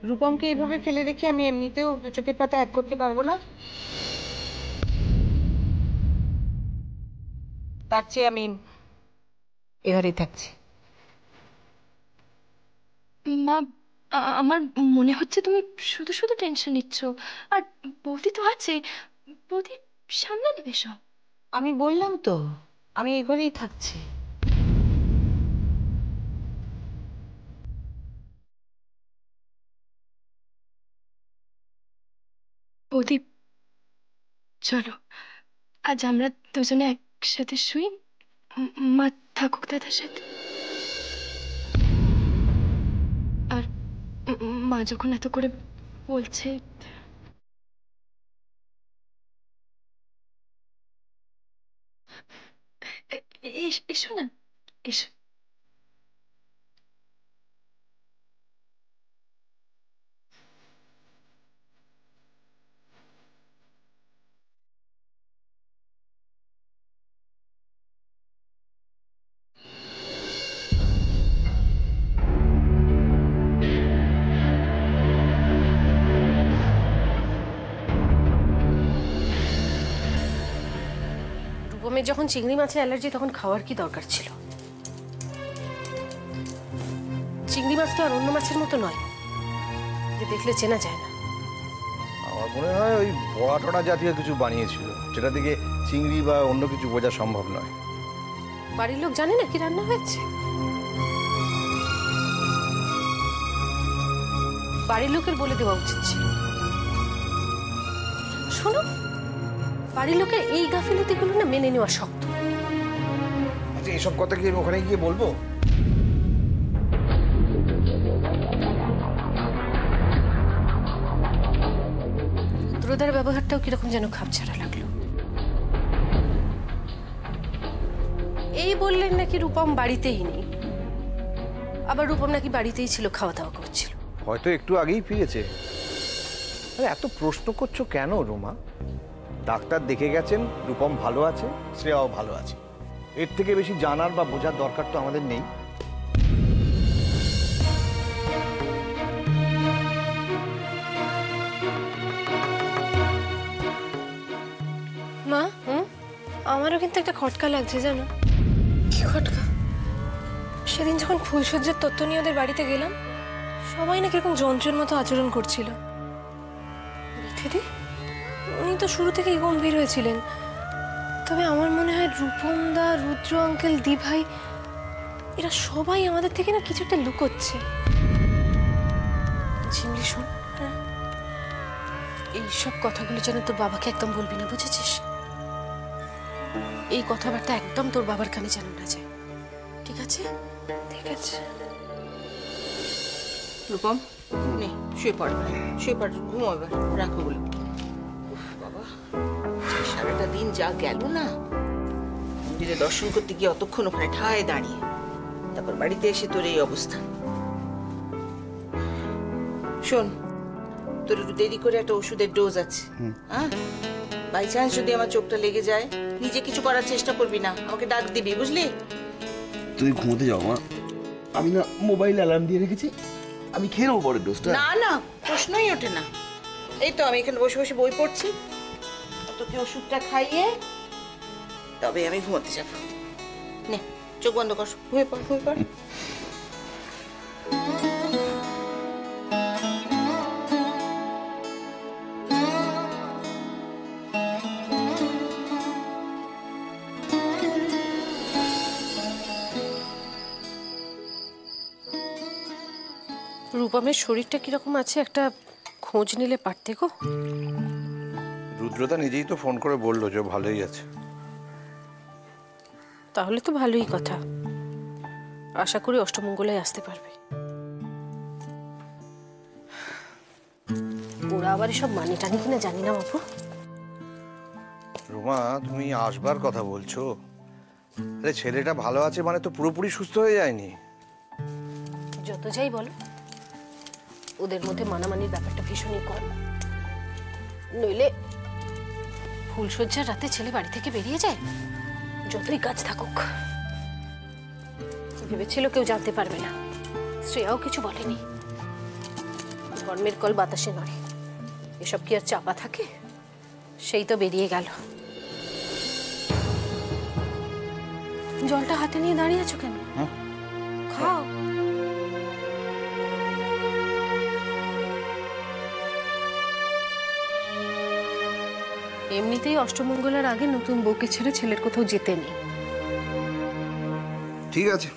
রূপমকে এইভাবে ফেলে রেখে আমি এমনিতেও চোখের পাতা এক করতে পারবো না। তার চেয়ে আমি এবারেই থাকছি। মা, আমার মনে হচ্ছে তুমি শুধু শুধু টেনশন নিচ্ছ। আর বৌদি তো আছে, বৌদি সামনে নেবে সব। আমি বললাম তো আমি এই ঘরেই থাকছি। বৌদি চলো, আজ আমরা দুজনে একসাথে শুই, মা থাকুক দাদার সাথে। আর মা যখন এত করে বলছে। এসো না, এসো। রূপমের যখন চিংড়ি মাছের অ্যালার্জি তখন খাওয়ার কি দরকার ছিল? চিংড়ি মাছ তো আর অন্য মাছের মতো নয় যে দেখলে চেনা যায় না। আমার মনে হয় ওই বড়া টড়া জাতীয় কিছু বানিয়েছিল, যেটা থেকে চিংড়ি বা অন্য কিছু বোঝা সম্ভব নয়। বাড়ির লোক জানে না কি রান্না হয়েছে? বাড়ির লোকের বলে দেওয়া উচিত ছিল। শোনো, বাড়ির লোকের এই গাফিলতিগুলো না মেনে নেওয়া শক্ত। আচ্ছা, এসব কথা কি আমি ওখানে গিয়ে বলবো? রুদ্রদার ব্যবহারটাও কিরকম যেন খাপছাড়া লাগলো। এই বললেন নাকি রূপম বাড়িতেই নেই, আবার রূপম নাকি বাড়িতেই ছিল, খাওয়া দাওয়া করছিল। হয়তো একটু আগেই ফিরেছে। আরে এত প্রশ্ন করছো কেন রোমা? ডাক্তার দেখে গেছেন, রূপম ভালো আছে, শ্রেয়াও ভালো আছে। এর থেকে বেশি জানার বা বোঝার দরকার তো আমাদের নেই। মা, আমারও কিন্তু একটা খটকা লাগছে জানো। কি খটকা? সেদিন যখন ফুলসজ্জার তত্ত্ব নিয়ে ওদের বাড়িতে গেলাম, সবাই না কিরকম যন্ত্রের মতো আচরণ করছিল। দিদি, উনি তো শুরু থেকেই গম্ভীর হয়েছিলেন, তবে আমার মনে হয় রূপম দা, রুদ্র আঙ্কেল, দি ভাই, এরা সবাই আমাদের থেকে না কিছু একটা লুকোচ্ছে। ঝিমলি শোন, এইসব কথাগুলো যেন তোর বাবাকে একদম বলবি না, বুঝেছিস? এই কথাবার্তা একদম তোর বাবার কানে যেন না যায়, ঠিক আছে? ঠিক আছে। রূপম নে শুয়ে পড়, শুয়ে পড়, ঘুমো এবার, রাখো বলে। বাবা, সারাটা দিন যা গেল না, মন্দিরে দর্শন করতে গিয়ে অতক্ষণ ওখানে ঠায় দাঁড়িয়ে, তারপর বাড়িতে এসে তোর এই অবস্থা। শোন, তোর একটু দেরি করে একটা ওষুধের ডোজ আছে, হ্যাঁ? বাই চান্স যদি আমার চোখটা লেগে যায়, নিজে কিছু করার চেষ্টা করবি না, আমাকে ডাক দিবি, বুঝলি? তুমি ঘুমোতে যাও মা, আমি না মোবাইল অ্যালার্ম দিয়ে রেখেছি, আমি খেয়ে নেবো পরের ডোজটা। না না, প্রশ্নই ওঠে না। এই তো আমি এখানে বসে বসে বই পড়ছি, তোকে ওষুধটা খাইয়ে তবে আমি ঘুমোতে যাব। নে চোখ বন্ধ কর, ঘুমিয়ে পড়, ঘুমিয়ে পড়। রূপমের শরীরটা কিরকম আছে একটা খোঁজ নিলে পারতে গো। রুদ্রদা নিজেই তো ফোন করে বললো যে ভালোই আছে। তাহলে তো ভালোই কথা, আশা করি অষ্টমঙ্গলায় আসতে পারবে। ওরা আবার এসব মানে টানি কিনা জানি না বাবু। রোমা, তুমি আসবার কথা বলছো, আরে ছেলেটা ভালো আছে মানে তো পুরোপুরি সুস্থ হয়ে যায়নি। যত যাই বলো, ওদের মধ্যে মানামানির ব্যাপারটা ভীষণই কম। নইলে ফুলসজ্জার রাতে ছেলে বাড়ি থেকে বেরিয়ে যায়, যতই কাজ থাকুক। ভেবেছিল কেউ জানতে পারবে না, শ্রেয়াও কিছু বলেনি। ধর্মের কল বাতাসে নড়ে, এসব কি আর চাপা থাকে? সেই তো বেরিয়ে গেল। জলটা হাতে নিয়ে দাঁড়িয়ে আছো কেন? খাও। এমনিতেই অষ্টমঙ্গলার আগে নতুন বউকে ছেড়ে ছেলের কোথাও যেতে নেই। ঠিক আছে,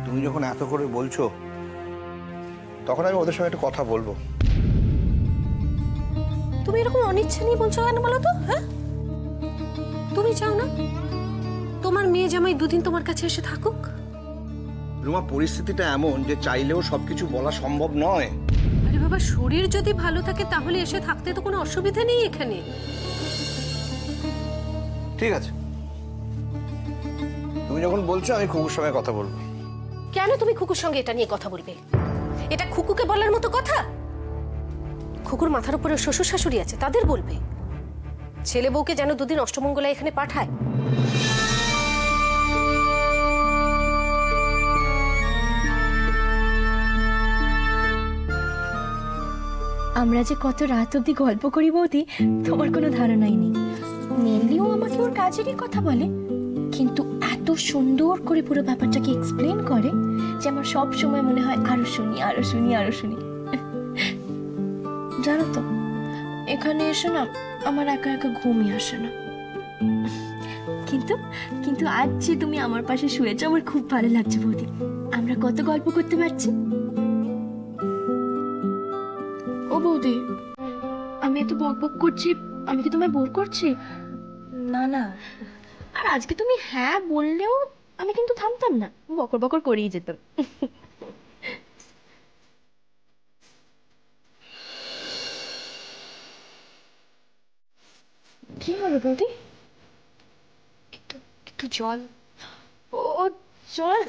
তুমি যখন এত করে বলছো তখন আমি ওদের সঙ্গে একটা কথা বলবো। তুমি এরকম অনিচ্ছা নিয়ে বলছো কেন বলো তো? হ্যাঁ, তুমি চাও না তোমার মেয়ে জামাই দুদিন তোমার কাছে এসে থাকুক? রুমা, পরিস্থিতিটা এমন যে চাইলেও সবকিছু বলা সম্ভব নয়। আরে বাবা, শরীর যদি ভালো থাকে তাহলে এসে থাকতে তো কোনো অসুবিধা নেই এখানে। ঠিক আছে, তুমি যখন বলছো আমি খুকুর সঙ্গে কথা বলবো। কেন তুমি খুকুর সঙ্গে এটা নিয়ে কথা বলবে? এটা খুকুকে বলার মতো কথা? খুকুর মাথার উপরে শ্বশুর শাশুড়ি আছে, তাদের বলবে। ছেলে বউকে যেন দুদিন অষ্টমঙ্গলা এখানে পাঠায়। আমরা যে কত রাত অব্দি গল্প করি বৌদি, তোমার কোনো ধারণাই নেই। নেলিও আমাকে ওর কাজেরই কথা বলে, কিন্তু এত সুন্দর করে পুরো ব্যাপারটাকে এক্সপ্লেন করে যে আমার সব সময় মনে হয় আরো শুনি আরো শুনি আরো শুনি। জানো তো, এখানে এসে না আমার একা একা ঘুমই আসে না। কিন্তু কিন্তু আজ যে তুমি আমার পাশে শুয়েছো আমার খুব ভালো লাগছে বৌদি। আমরা কত গল্প করতে পারছি। ও বৌদি, আমি এত বকবক করছি, আমি কি তোমায় বোর করছি? না না, আর আজকে তুমি হ্যাঁ বললেও আমি কিন্তু থামতাম না, বকর বকর করেই যেতাম। কি হলো বৌদি? একটু একটু জল। ও জল?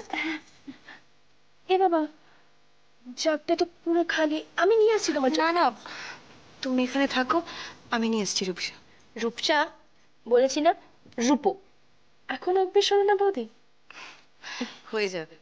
এ বাবা, জাগটা তো পুরো খালি, আমি নিয়ে আসছি তোমার। না না, তুমি এখানে থাকো, আমি নিয়ে এসেছি রূপসা। রূপসা বলেছি না, রূপো। এখন অভ্যেস হলো না বৌদি? হয়ে যাবে।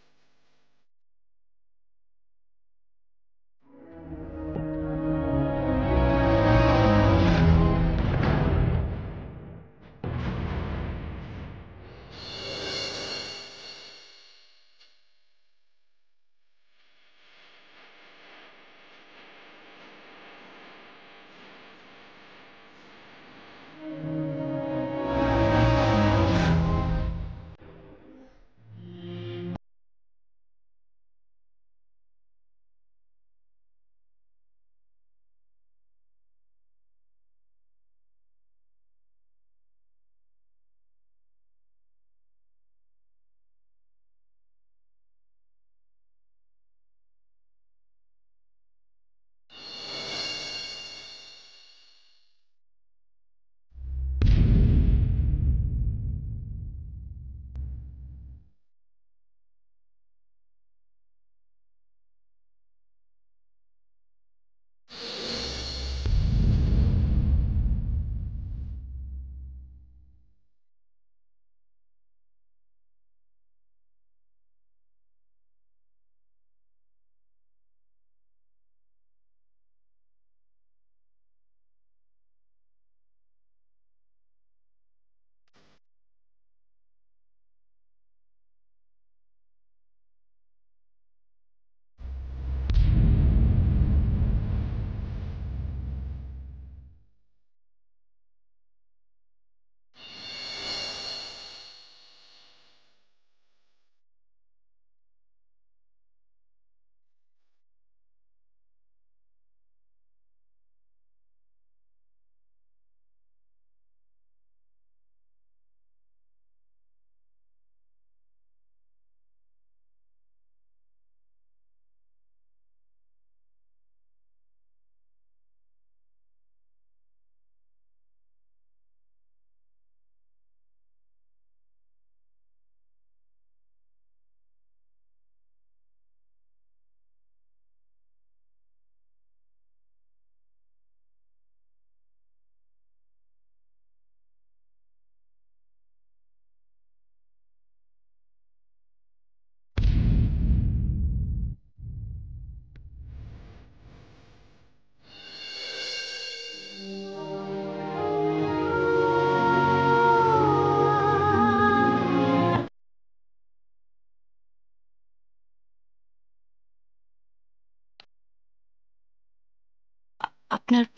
আপনার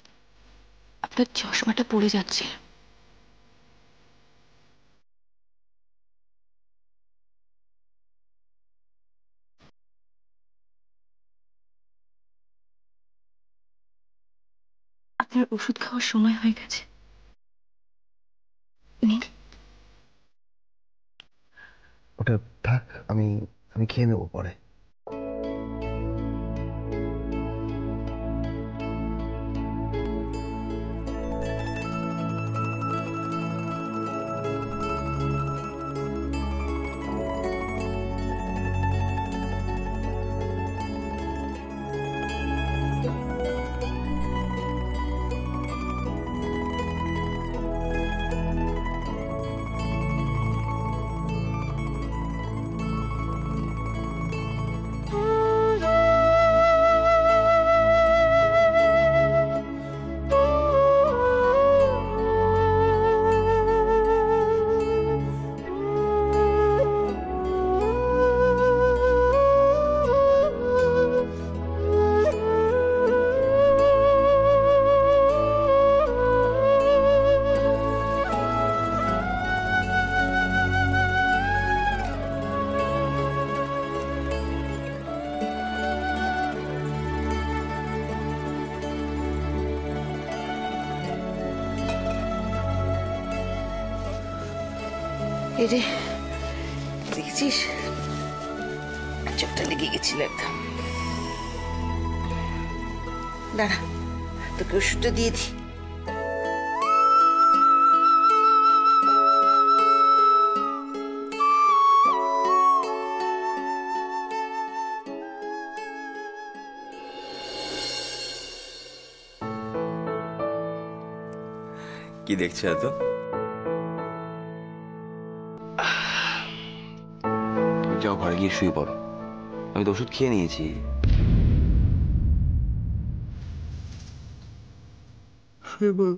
আপনার চশমাটা পড়ে যাচ্ছে। আপনার ওষুধ খাওয়ার সময় হয়ে গেছে। নিন। ওটা থাক, আমি আমি খেয়ে নেবো পরে। এরে দেখছিস, চোখটা লেগে গেছিল একদম। দাঁড়া, তোকে ওষুধটা দিয়ে দি। কি দেখছো এত? যাও ঘরে গিয়ে শুয়ে পড়ো, আমি তো ওষুধ খেয়ে নিয়েছি। শুয়ে পড়ো।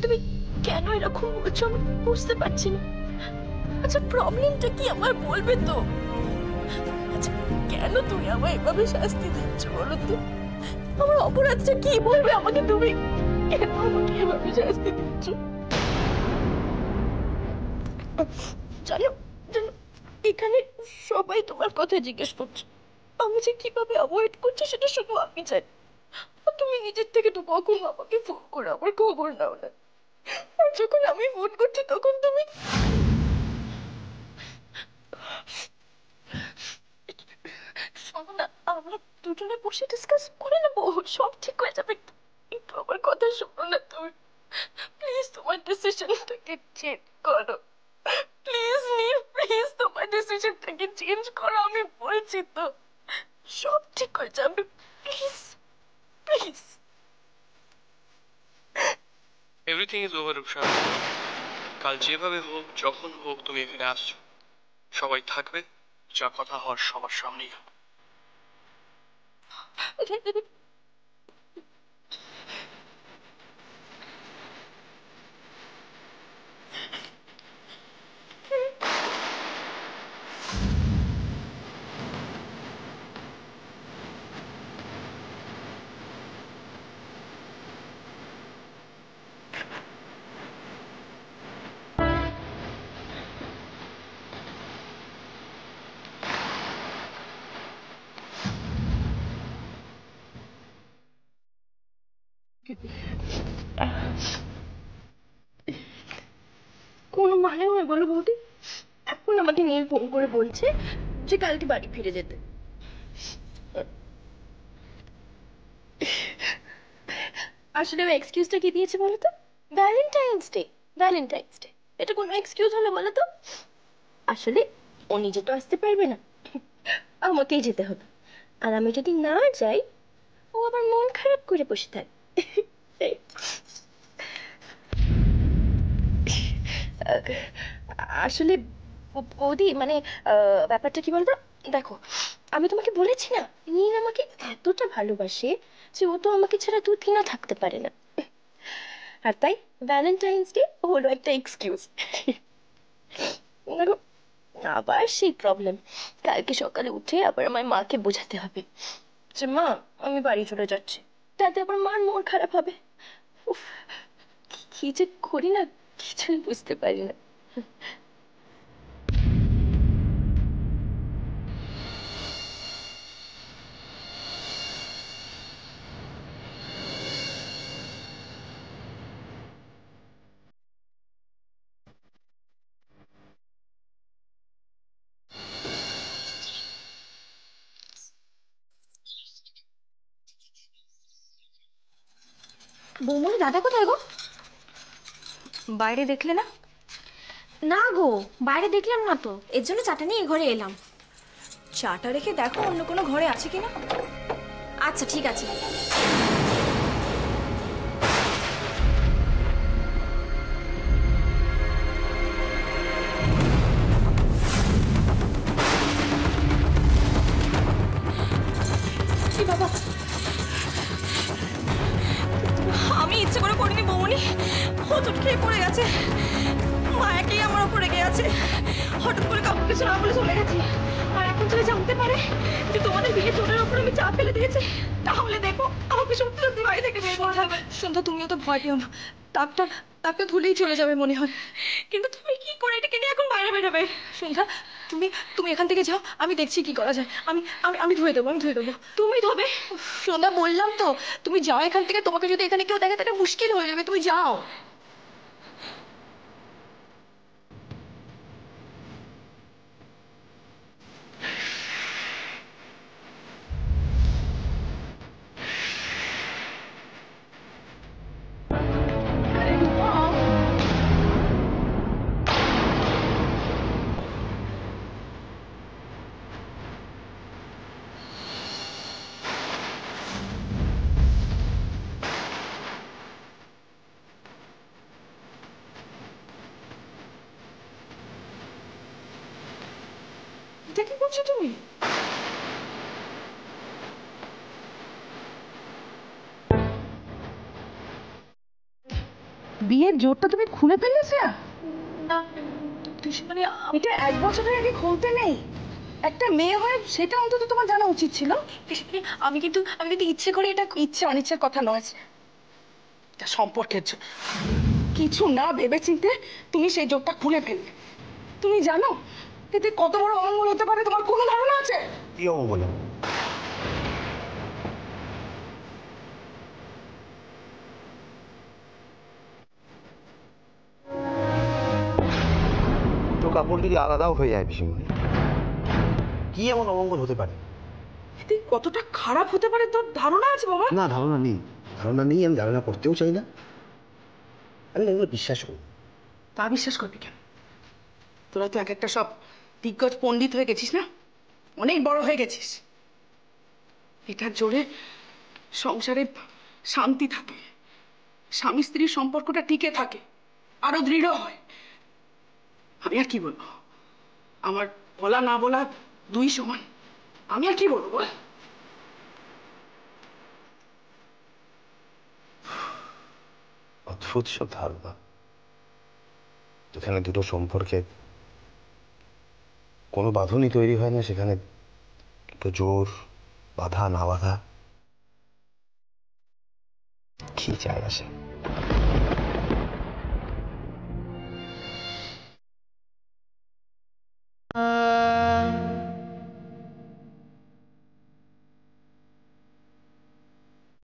তুমি কেন এরকম বলছো আমি বুঝতে পারছি না। আচ্ছা প্রবলেমটা কি আমার বলবে তো? আচ্ছা কেন তুমি আমায় এভাবে শাস্তি দিচ্ছ বলো তো? আমার অপরাধটা কি বলবে আমাকে তুমি? কেন আমাকে এভাবে শাস্তি দিচ্ছ? জানো জানো এখানে সবাই তোমার কথা জিজ্ঞেস করছে, আমি যে কিভাবে অ্যাভয়েড করছি সেটা শুধু আমি জানি। তুমি নিজের থেকে তো কখনো আমাকে ফোন করে আমার খবর নাও না, আর যখন আমি ফোন করছি তখন তুমি শোনো না, আমরা দুজনে বসে ডিসকাস করে নেবো, সব ঠিক হয়ে যাবে। একটু আমার কথা শোনো না তুমি, প্লিজ তোমার ডিসিশনটাকে চেঞ্জ করো। প্লিজ নীল, প্লিজ তোমার ডিসিশনটাকে চেঞ্জ করো, আমি বলছি তো সব ঠিক হয়ে যাবে। Please please. Everything is over Rupsa. কাল যেভাবে হোক যখন হোক তুমি এখানে আসছো, সবাই থাকবে, যা কথা হওয়ার সবার সামনেই হবে। কোনো মানে হয় বলো বৌদি? এখন আমাকে নীল ফোন করে বলছে যে কালকে বাড়ি ফিরে যেতে। আসলে ও এক্সকিউজটা কি দিয়েছে বলো তো? Valentine's day. ভ্যালেন্টাইন্স ডে এটা কোনো এক্সকিউজ হলো বলো তো? আসলে ও নিজে তো আসতে পারবে না, আমাকেই যেতে হবে। আর আমি যদি না যাই ও আবার মন খারাপ করে বসে থাকে। আসলে বৌদি মানে ব্যাপারটা কি বলতো, দেখো আমি তোমাকে বলেছি না, নীল আমাকে এতটা ভালোবাসে যে ও তো আমাকে ছাড়া দুদিনও থাকতে পারে না। আর তাই ভ্যালেন্টাইন্স ডে হলো একটা এক্সকিউজ। আবার সেই প্রবলেম, কালকে সকালে উঠে আবার আমার মাকে বোঝাতে হবে যে মা আমি বাড়ি চলে যাচ্ছি, তাতে আবার মার মন খারাপ হবে। উফ, কি যে করি না কিছুই বুঝতে পারি না। বৌমনি দাদা কোথায় গো? বাইরে দেখলে না? না গো, বাইরে দেখলাম না তো, এর জন্য চাটা নিয়ে এই ঘরে এলাম। চাটা রেখে দেখো অন্য কোনো ঘরে আছে কিনা। আচ্ছা ঠিক আছে। কি বাবা, আমি ইচ্ছে করে করিনি বৌমনি, হোঁচট খেয়ে পড়ে গেছে। মা একই আমার ওপর রেগে আছে, হঠাৎ করে কাউকে কিছু না বলে চলে গেছে। আর এখন যদি জানতে পারে যে তোমাদের বিয়ে জোরের ওপর আমি চাপ ফেলে দিয়েছি, তাহলে দেখো আমাকে সত্যি সত্যি বাড়ি থেকে বের করে দেবে। সন্ধ্যা তুমিও তো ভয় পেও না, তাপটা ধুলেই চলে যাবে মনে হয়। কিন্তু তুমি কি করে এটাকে নিয়ে এখন বাইরে বেরোবে? সন্ধ্যা তুমি এখান থেকে যাও, আমি দেখছি কি করা যায়। আমি আমি আমি ধুয়ে দেবো, তুমি ধোবে? সন্ধ্যা বললাম তো তুমি যাও এখান থেকে, তোমাকে যদি এখানে কেউ দেখে তাহলে মুশকিল হয়ে যাবে, তুমি যাও। এটা কি করছো তুমি? বিয়ের জোরটা তুমি খুলে ফেলেছে? মানে এটা 1 বছরের আগে খুলতে নেই? একটা মেয়ে হয়ে সেটা অন্তত তোমার জানা উচিত ছিল। আমি কিন্তু ইচ্ছে করে, এটা ইচ্ছে অনিচ্ছের কথা নয়, এটা সম্পর্কের জন্য। কিছু না ভেবেচিন্তে তুমি সেই জোরটা খুলে ফেললে। তুমি জানো এতে কত বড় অমঙ্গল হতে পারে, তোমার কোনো ধারণা আছে? কি অমঙ্গল? দুটো কাপড় যদি আলাদাও হয়ে যায় পিসিমণি, কি এমন অমঙ্গল হতে পারে? এতে কতটা খারাপ হতে পারে তোর ধারণা আছে বাবা? না, ধারণা নেই, আমি ধারণা করতেও চাই না। আমি এগুলো বিশ্বাস করি। তা বিশ্বাস করবি কেন? তোরা তো এক একটা সব দিগ্গজ পণ্ডিত হয়ে গেছিস না, অনেক বড় হয়ে গেছিস। এটার জোরে সংসারে শান্তি থাকে, স্বামী স্ত্রীর সম্পর্কটা টিকে থাকে, আরো দৃঢ় হয়। আমি আর কি বলবো? আমার বলা না বলা দুই সমান। আমি আর কি বলবো বল? অদ্ভুত সব ধারণা। যেখানে দুটো সম্পর্কে কোনো বাঁধনই তৈরি হয় না, সেখানে তো জোর, বাধা না বাধা কি চাই আসে।